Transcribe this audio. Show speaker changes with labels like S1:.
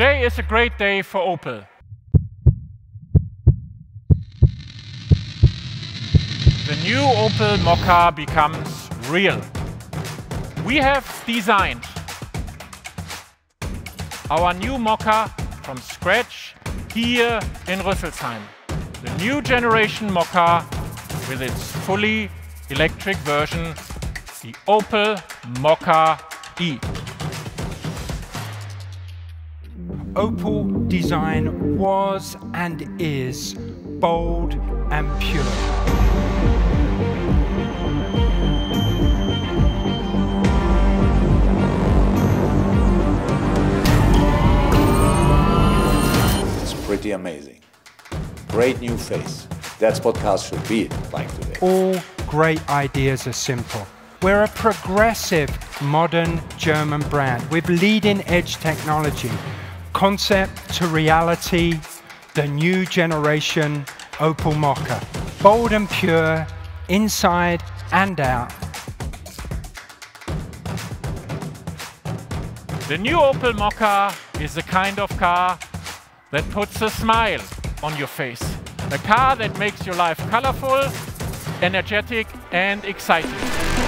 S1: Today is a great day for Opel. The new Opel Mokka becomes real. We have designed our new Mokka from scratch here in Rüsselsheim. The new generation Mokka with its fully electric version, the Opel Mokka-e.
S2: Opel design was and is bold and pure.
S3: It's pretty amazing. Great new face. That's what cars should be like today.
S2: All great ideas are simple. We're a progressive, modern German brand with leading-edge technology. Concept to reality, the new generation Opel Mokka. Bold and pure, inside and out.
S1: The new Opel Mokka is the kind of car that puts a smile on your face. A car that makes your life colorful, energetic and exciting.